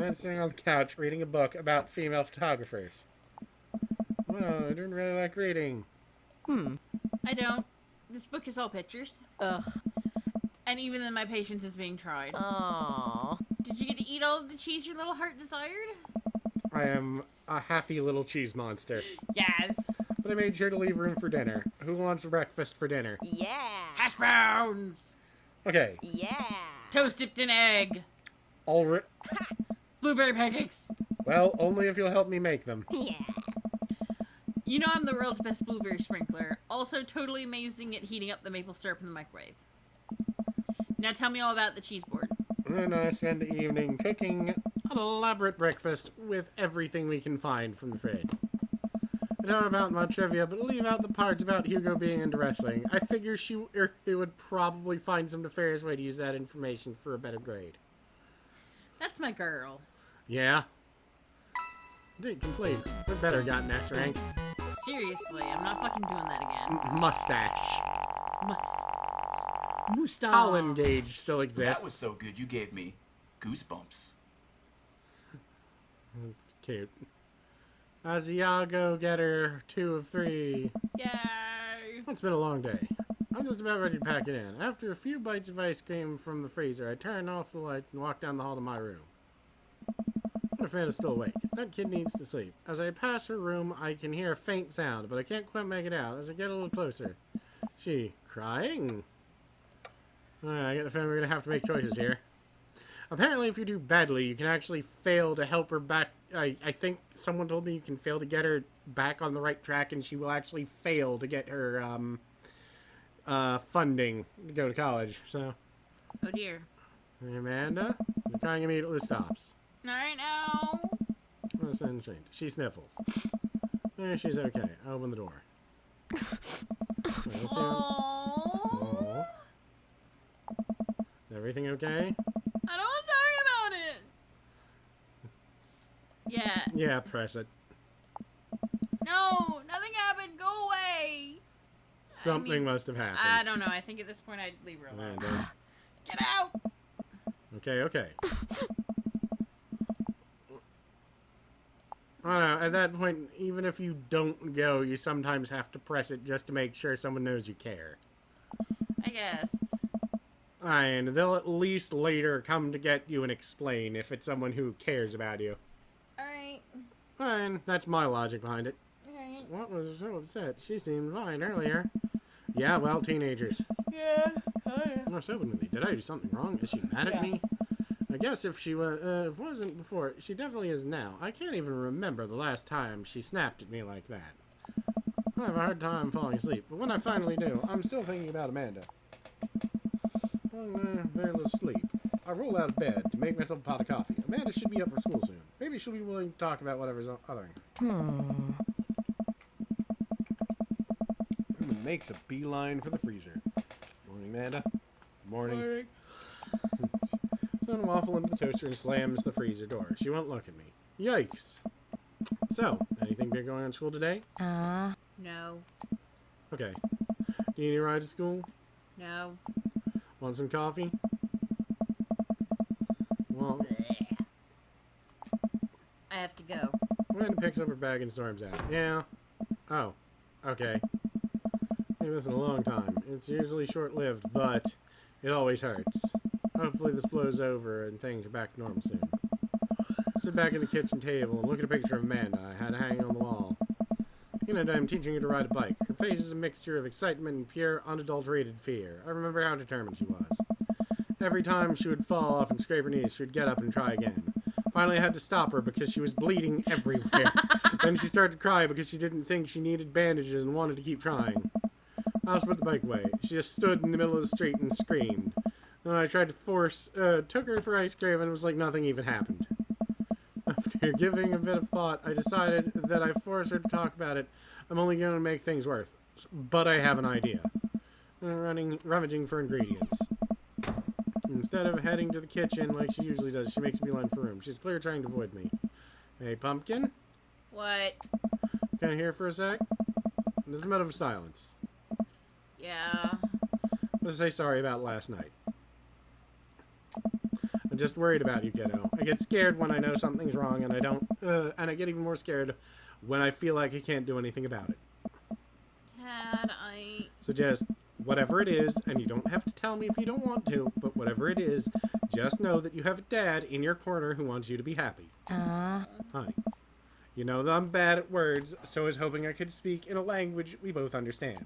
man sitting on the couch reading a book about female photographers. Well, I don't really like reading. I don't. This book is all pictures. Ugh. And even then, my patience is being tried. Aww. Did you get to eat all of the cheese your little heart desired? I am a happy little cheese monster. Yes. But I made sure to leave room for dinner. Who wants breakfast for dinner? Yeah. Hash browns. Okay. Yeah. Toast dipped in egg. Blueberry pancakes. Well, only if you'll help me make them. Yeah. You know I'm the world's best blueberry sprinkler. Also totally amazing at heating up the maple syrup in the microwave. Now tell me all about the cheese board. And I spend the evening cooking an elaborate breakfast with everything we can find from the fridge. I talk about my trivia, but leave out the parts about Hugo being into wrestling. I figure she would probably find some nefarious way to use that information for a better grade. That's my girl. Yeah? Dude, complete. We better got an S rank. Seriously, I'm not fucking doing that again. Mustache. Mustache. Colin Gage still exists. That was so good you gave me goosebumps. Cute. Asiago Getter 2 of 3. Yay. It's been a long day. I'm just about ready to pack it in. After a few bites of ice cream from the freezer, I turn off the lights and walk down the hall to my room. Amanda's still awake. That kid needs to sleep. As I pass her room, I can hear a faint sound, but I can't quite make it out. As I get a little closer, she crying? Alright, I get the feeling we're going to have to make choices here. Apparently, if you do badly, you can actually fail to help her back. I think someone told me you can fail to get her back on the right track, and she will actually fail to get her funding to go to college. So, Oh dear. Amanda, the crying immediately stops. Not right now. That's untrained. She sniffles. She's okay. I open the door. Aww. Aw. Is everything okay? I don't want to talk about it. Yeah. Yeah, press it. No, nothing happened. Go away. Something must have happened. I don't know. I think at this point I'd leave her alone. Amanda. Get out. Okay. I don't know. At that point, even if you don't go, you sometimes have to press it just to make sure someone knows you care. I guess. And they'll at least later come to get you and explain if it's someone who cares about you. Alright. And that's my logic behind it. Alright. What was so upset? She seemed fine earlier. Yeah, well, teenagers. Yeah. Kinda. I'm so with me. Did I do something wrong? Is she mad at me? I guess if she wasn't before, she definitely is now. I can't even remember the last time she snapped at me like that. I have a hard time falling asleep, but when I finally do, I'm still thinking about Amanda. Very little sleep. I roll out of bed to make myself a pot of coffee. Amanda should be up for school soon. Maybe she'll be willing to talk about whatever's othering. Makes a beeline for the freezer. Morning, Amanda. Morning. Son waffle into the toaster and slams the freezer door. She won't look at me. Yikes. So, anything big going on in school today? No. Okay. Do you need a ride to school? No. Want some coffee? Well, I have to go. Amanda picks up her bag and storms out. Yeah. Oh. Okay. I think this in a long time. It's usually short-lived, but it always hurts. Hopefully this blows over and things are back to normal soon. Sit back at the kitchen table and look at a picture of Amanda I had hanging on the wall. You know, I'm teaching her to ride a bike. Her face is a mixture of excitement and pure, unadulterated fear. I remember how determined she was. Every time she would fall off and scrape her knees, she would get up and try again. Finally, I had to stop her because she was bleeding everywhere. Then she started to cry because she didn't think she needed bandages and wanted to keep trying. I also put the bike away. She just stood in the middle of the street and screamed. Then I tried to took her for ice cream and it was like nothing even happened. After giving a bit of thought, I decided that I forced her to talk about it. I'm only going to make things worse. But I have an idea. Rummaging for ingredients. Instead of heading to the kitchen like she usually does, she makes a beeline for room. She's clearly trying to avoid me. Hey, Pumpkin? What? Can I hear for a sec? There's a minute of silence. Yeah. Let's say sorry about last night. I just worried about you, kiddo. I get scared when I know something's wrong, and I don't, and I get even more scared when I feel like I can't do anything about it. Dad, So just, whatever it is, and you don't have to tell me if you don't want to, but whatever it is, just know that you have a dad in your corner who wants you to be happy. Honey, you know that I'm bad at words, so I was hoping I could speak in a language we both understand.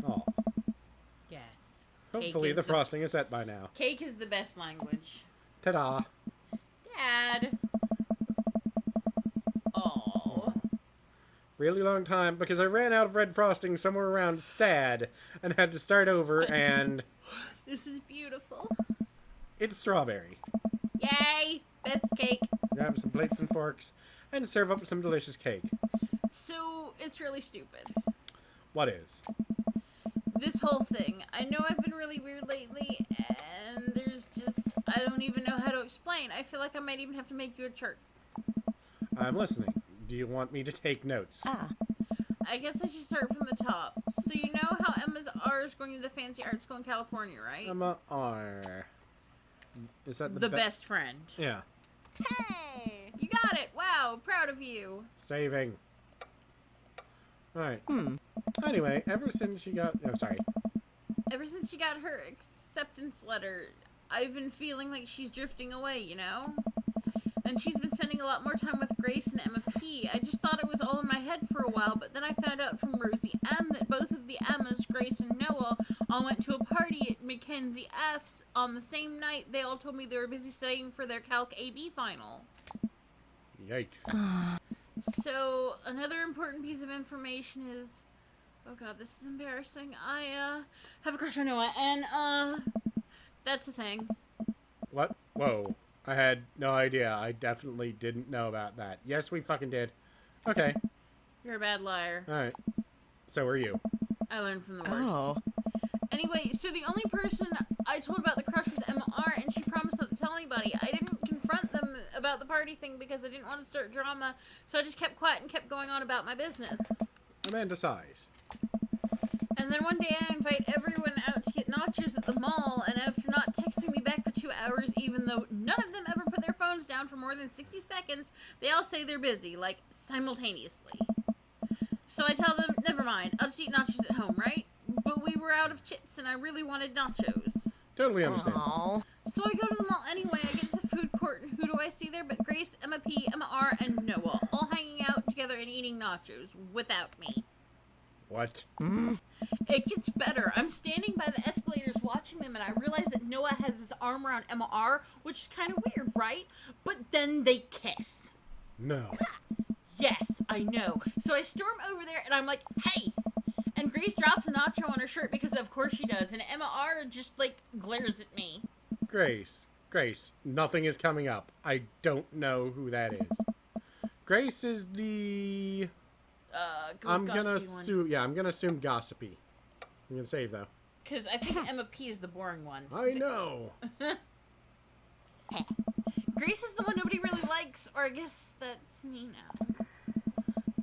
Oh, Yes. hopefully is the the- frosting is set by now. Cake is the best language. Ta-da! Dad. Oh. Really long time, because I ran out of red frosting somewhere around sad, and had to start over, and This is beautiful. it's strawberry. Yay! Best cake. Grab some plates and forks, and serve up some delicious cake. So, it's really stupid. What is? This whole thing. I know I've been really weird lately, and there's just... I don't even know how to explain. I feel like I might even have to make you a chart. I'm listening. Do you want me to take notes? I guess I should start from the top. So you know how Emma's R is going to the fancy art school in California, right? Emma R. Is that The best friend. Yeah. Hey. You got it! Wow, proud of you. Saving. Alright. Anyway, ever since she got... I'm sorry. Ever since she got her acceptance letter, I've been feeling like she's drifting away, you know? And she's been spending a lot more time with Grace and Emma P. I just thought it was all in my head for a while, but then I found out from Rosie M that both of the Emmas, Grace and Noah, all went to a party at Mackenzie F's on the same night. They all told me they were busy studying for their Calc AB final. Yikes. So, another important piece of information is... Oh god, this is embarrassing. I, have a crush on Noah, and, that's the thing. What? Whoa. I had no idea. I definitely didn't know about that. Yes, we fucking did. Okay. You're a bad liar. Alright. So are you. I learned from the worst. Oh. Anyway, so the only person I told about the crush was Emma R, and she promised not to tell anybody. I didn't confront them about the party thing because I didn't want to start drama, so I just kept quiet and kept going on about my business. Amanda sighs. And then one day I invite everyone out to get nachos at the mall, and after not texting me back for 2 hours, even though none of them ever put their phones down for more than 60 seconds, they all say they're busy, like, simultaneously. So I tell them, never mind, I'll just eat nachos at home, right? But we were out of chips, and I really wanted nachos. Totally understand. Aw. So I go to the mall anyway, I get to the food court, and who do I see there but Grace, Emma P, Emma R, and Noah, all hanging out together and eating nachos, without me. What? It gets better. I'm standing by the escalators watching them, and I realize that Noah has his arm around Emma R, which is kind of weird, right? But then they kiss. No. Yes, I know. So I storm over there, and I'm like, hey! And Grace drops a nacho on her shirt, because of course she does, and Emma R just, like, glares at me. Grace. Grace. Nothing is coming up. I don't know who that is. Grace is the... I'm gonna assume... Yeah, I'm gonna assume gossipy. I'm gonna save, though. Because I think Emma P is the boring one. I know. Grace is the one nobody really likes, or I guess that's me now.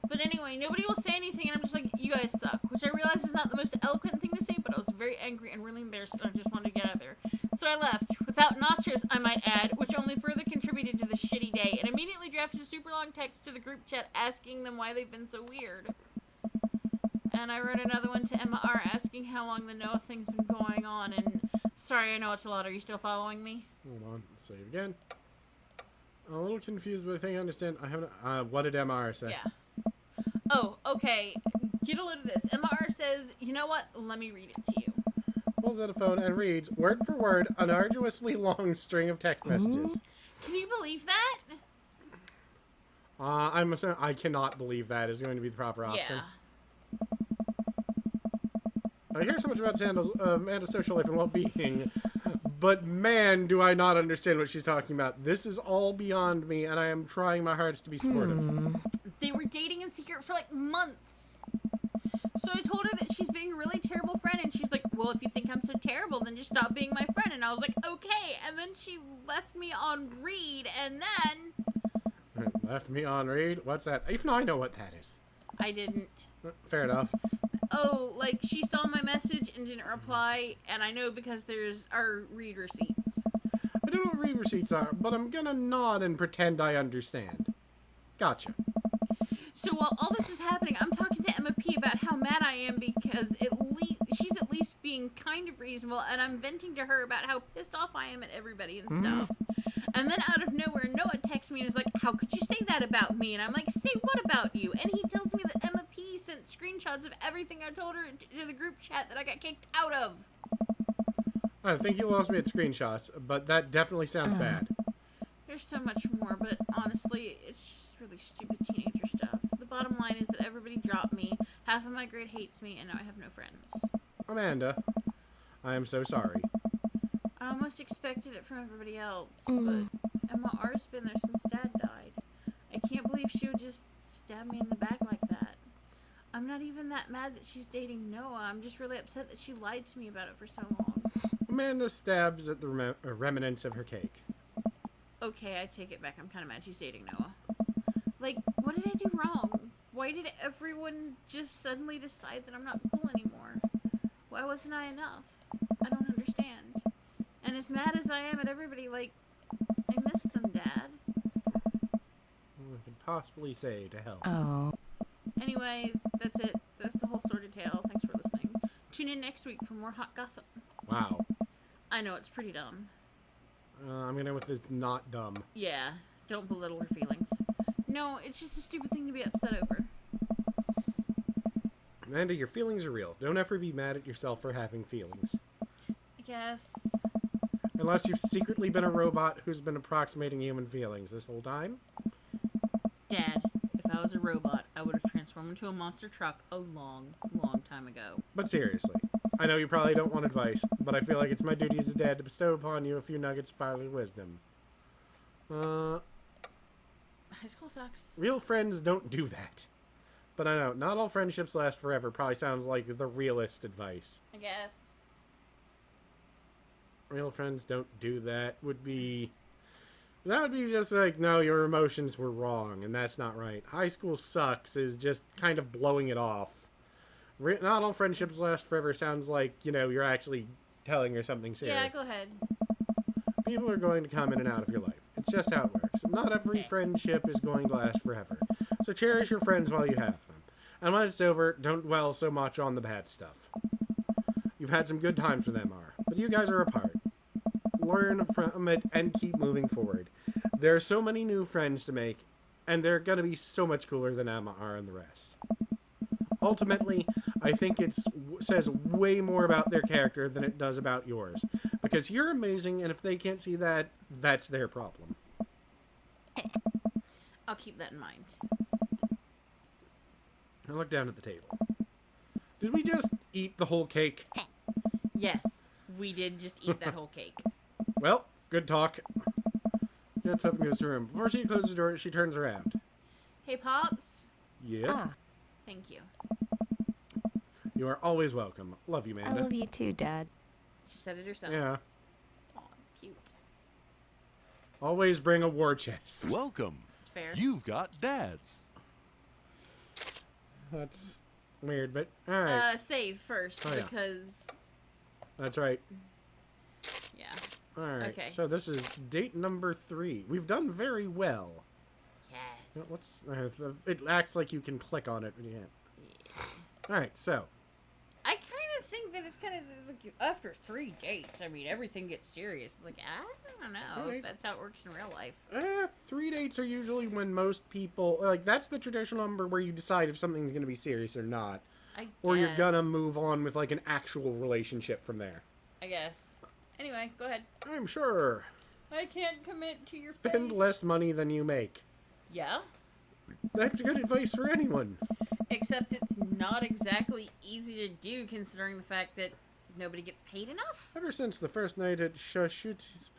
But anyway, nobody will say anything, and I'm just like, you guys suck. Which I realize is not the most eloquent thing to say, but I was very angry and really embarrassed, and I just wanted to get out of there. So I left, without nachos, I might add, which only further contributed to the shitty day, and immediately drafted a super long text to the group chat asking them why they've been so weird. And I wrote another one to Emma R asking how long the Noah thing's been going on, and sorry, I know it's a lot. Are you still following me? Hold on. Save again. I'm a little confused, but I think I understand. I haven't... what did MR say? Yeah. Oh, okay. Get a load of this. MR says, you know what? Let me read it to you. Pulls out a phone and reads, word for word, an arduously long string of text messages. Can you believe that? I'm assuming I cannot believe that is going to be the proper option. Yeah. I hear so much about Amanda's social life and well-being, but man, do I not understand what she's talking about. This is all beyond me, and I am trying my hardest to be supportive. They were dating in secret for like months. So I told her that she's being a really terrible friend, and she's like, well, if you think I'm so terrible, then just stop being my friend. And I was like, okay. And then she left me on read, and then... Left me on read? What's that? Even though I know what that is. I didn't. Fair enough. Oh, like, she saw my message and didn't reply, and I know because there's our read receipts. don't know what read receipts are, but I'm gonna nod and pretend I understand. Gotcha. So while all this is happening, I'm talking to Emma P about how mad I am because she's at least being kind of reasonable, and I'm venting to her about how pissed off I am at everybody and stuff. And then out of nowhere, Noah texts me and is like, "How could you say that about me?" And I'm like, "Say what about you?" And he tells me that Emma P sent screenshots of everything I told her to the group chat that I got kicked out of. I think you lost me at screenshots, but that definitely sounds bad. There's so much more, but honestly, it's just really stupid teenager stuff. The bottom line is that everybody dropped me, half of my grade hates me, and now I have no friends. Amanda, I am so sorry. I almost expected it from everybody else, but Emma R's been there since Dad died. I can't believe she would just stab me in the back like that. I'm not even that mad that she's dating Noah. I'm just really upset that she lied to me about it for so long. Amanda stabs at the remnants of her cake. Okay, I take it back. I'm kind of mad she's dating Noah. Like, what did I do wrong? Why did everyone just suddenly decide that I'm not cool anymore? Why wasn't I enough? I don't understand. And as mad as I am at everybody, like, I miss them, Dad. We could possibly say to hell. Oh. Anyways, that's it. That's the whole sordid tale. Thanks for listening. Tune in next week for more hot gossip. Wow. I know, it's pretty dumb. I'm gonna go with this not dumb. Yeah, don't belittle her feelings. No, it's just a stupid thing to be upset over. Amanda, your feelings are real. Don't ever be mad at yourself for having feelings. I guess. Unless you've secretly been a robot who's been approximating human feelings this whole time. Dad, if I was a robot, I would have transformed into a monster truck a long, long time ago. But seriously, I know you probably don't want advice, but I feel like it's my duty as a dad to bestow upon you a few nuggets of fatherly wisdom. High school sucks. Real friends don't do that. But I know, not all friendships last forever probably sounds like the realist advice. I guess. Real friends don't do that that would be just like, no, your emotions were wrong, and that's not right. High school sucks is just kind of blowing it off. Not all friendships last forever sounds like, you're actually telling her something serious. Yeah, go ahead. People are going to come in and out of your life. It's just how it works. Not every friendship is going to last forever. So cherish your friends while you have them. And when it's over, don't dwell so much on the bad stuff. You've had some good times with MR, but you guys are apart. Learn from it and keep moving forward. There are so many new friends to make, and they're going to be so much cooler than MR and the rest. Ultimately, I think it says way more about their character than it does about yours. Because you're amazing, and if they can't see that, that's their problem. I'll keep that in mind. I look down at the table. Did we just eat the whole cake? Yes, we did just eat that whole cake. Well, good talk. Gets up and goes to her room. Before she closes the door, she turns around. Hey, Pops. Yes? Thank you. You are always welcome. Love you, I Amanda. love you too, Dad. She said it herself. Yeah. Aw, it's cute. Always bring a war chest. Welcome. It's fair. You've got dads. That's weird, but alright. Save first, Oh, yeah. because... That's right. Yeah. Alright. Okay. So this is date number 3. We've done very well. Yes. What's it acts like you can click on it when you hit. Yeah. Alright, so I kind of think that it's kind of like after 3 dates. I mean, everything gets serious. Like, I don't know Alright. if that's how it works in real life. 3 dates are usually when most people that's the traditional number where you decide if something's gonna be serious or not. I Or you're gonna guess. move on with like an actual relationship from there. I guess. Anyway, go ahead. I'm sure. I can't commit to your Spend face. less money than you make. Yeah. That's good advice for anyone. Except it's not exactly easy to do considering the fact that nobody gets paid enough. Ever since the first night at Shashuti's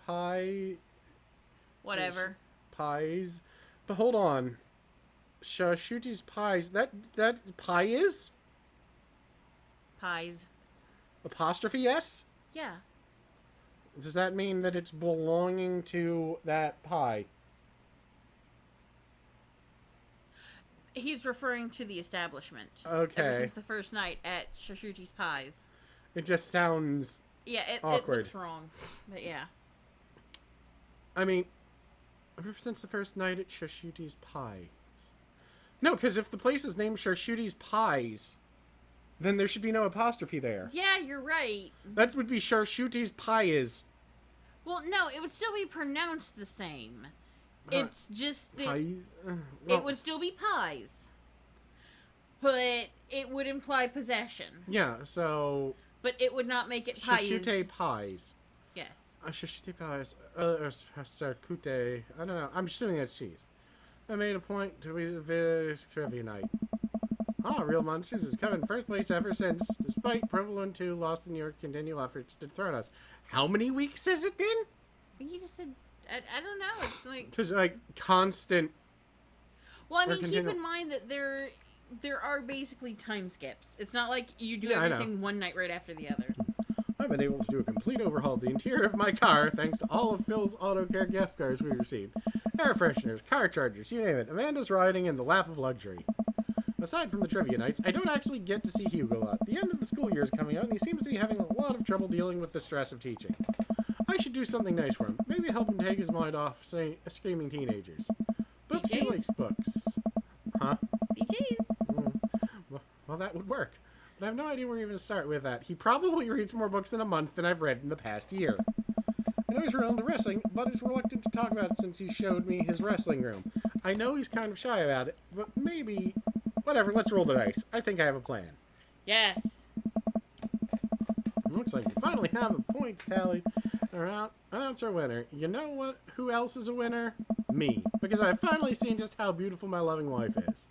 Whatever. Pies. But hold on. Shashuti's Pies. That pie is? Pies. Apostrophe S? Yeah. Does that mean that it's belonging to that pie? He's referring to the establishment. Okay. Ever since the first night at Shashuti's Pies. It just sounds... Yeah, it Awkward. looks wrong. But yeah. I mean, it represents the first night at Shashuti's Pies. No, because if the place is named Shashuti's Pies, then there should be no apostrophe there. Yeah, you're right. That would be Shashuti's Pies. Well, no, it would still be pronounced the same. It's just that Pies? it would still be pies. But it would imply possession. Yeah, so... But it would not make it pies. Shashute Pies. Yes. Shashute Pies. Sarkute. I don't know. I'm assuming that's cheese. I made a point to be trivia night. Real Monsters has come in first place ever since, despite Provolone 2 lost in your continual efforts to dethrone us. How many weeks has it been? I think you just said... I don't know. It's like... Because, like, constant... Well, I Or mean, keep continue- in mind that there are basically time skips. It's not like you do Yeah, I know. everything one night right after the other. I've been able to do a complete overhaul of the interior of my car thanks to all of Phil's auto care gift cards we received. Air fresheners, car chargers, you name it. Amanda's riding in the lap of luxury. Aside from the trivia nights, I don't actually get to see Hugo a lot. The end of the school year is coming up, and he seems to be having a lot of trouble dealing with the stress of teaching. I should do something nice for him. Maybe help him take his mind off screaming teenagers. Books, he BJ's? likes books. Huh? BJ's. Well, that would work. But I have no idea where even to start with that. He probably reads more books in a month than I've read in the past year. I know he's real into wrestling, but he's reluctant to talk about it since he showed me his wrestling room. I know he's kind of shy about it, but maybe... Whatever, let's roll the dice. I think I have a plan. Yes. Looks like we finally have the points tallied. Announce our winner. You know what? Who else is a winner? Me. Because I've finally seen just how beautiful my loving wife is.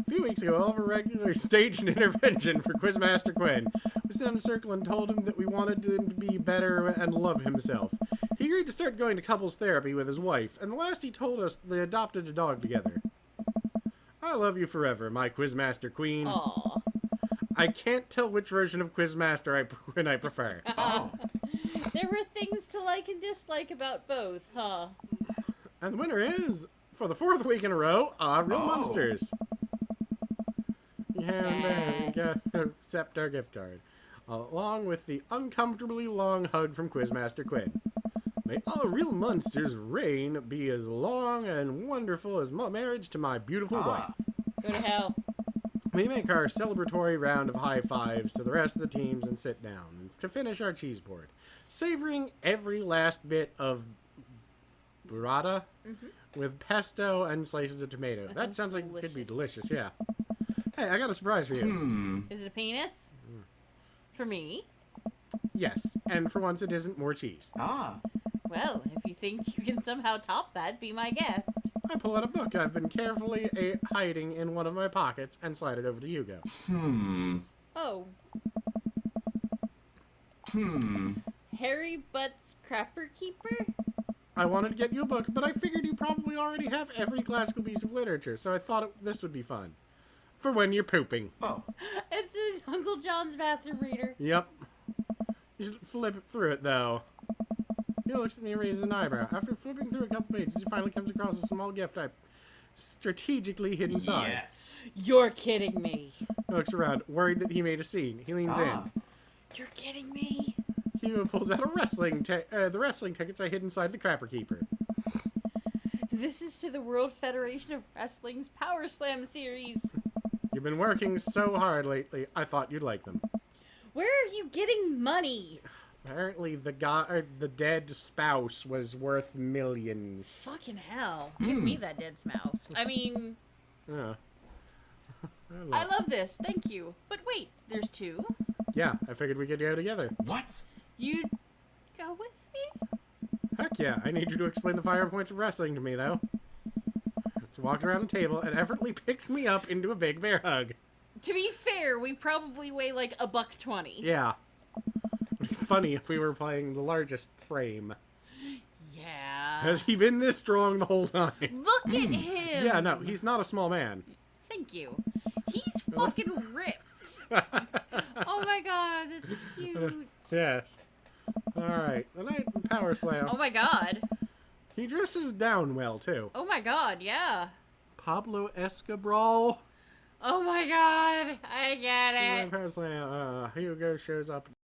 A few weeks ago, Oliver regularly staged an intervention for Quizmaster Quinn. We sent him a circle and told him that we wanted him to be better and love himself. He agreed to start going to couples therapy with his wife, and the last he told us, they adopted a dog together. I love you forever, my Quizmaster Queen. Aw. I can't tell which version of Quizmaster I prefer. Oh. There were things to like and dislike about both, huh? And the winner is, for the fourth week in a row, Real Oh. Monsters. And Yes. accept our gift card, along with the uncomfortably long hug from Quizmaster Quinn. May all Real Monsters' reign be as long and wonderful as my marriage to my beautiful wife. Go to hell. We make our celebratory round of high fives to the rest of the teams and sit down to finish our cheese board, savoring every last bit of burrata with pesto and slices of tomato. That sounds like it could be delicious, yeah. Hey, I got a surprise for you. Is it a penis? For me? Yes, and for once it isn't more cheese. Ah. Well, if you think you can somehow top that, be my guest. I pull out a book I've been carefully hiding in one of my pockets and slide it over to Hugo. Oh, Harry Butt's Crapper Keeper? I wanted to get you a book, but I figured you probably already have every classical piece of literature, so I thought this would be fun. For when you're pooping. Oh. It's his Uncle John's bathroom reader. Yep. You should flip through it, though. He looks at me and raises an eyebrow. After flipping through a couple pages, he finally comes across a small gift I strategically hid inside. Yes. You're kidding me. He looks around, worried that he made a scene. He leans Ah. in. You're kidding me. Hugo pulls out the wrestling tickets I hid inside the Crapper Keeper. This is to the World Federation of Wrestling's Power Slam series. You've been working so hard lately. I thought you'd like them. Where are you getting money? Apparently, the dead spouse was worth millions. Fucking hell. Give me that dead mouse. I mean, Yeah. I love this. Thank you. But wait, there's two. Yeah, I figured we could go together. What? You'd go with me? Heck yeah, I need you to explain the fire points of wrestling to me, though. She walks around the table and effortlessly picks me up into a big bear hug. To be fair, we probably weigh like $120. Yeah. It'd be funny if we were playing the largest frame. Yeah. Has he been this strong the whole time? Look at him. Yeah, no, he's not a small man. Thank you. He's fucking ripped. Oh my god, that's cute. Yes. Alright, the Night in Power Slam. Oh my god. He dresses down well, too. Oh my god, yeah. Pablo Escobar. Oh my god, I get Night in it. Power Slam. Hugo shows up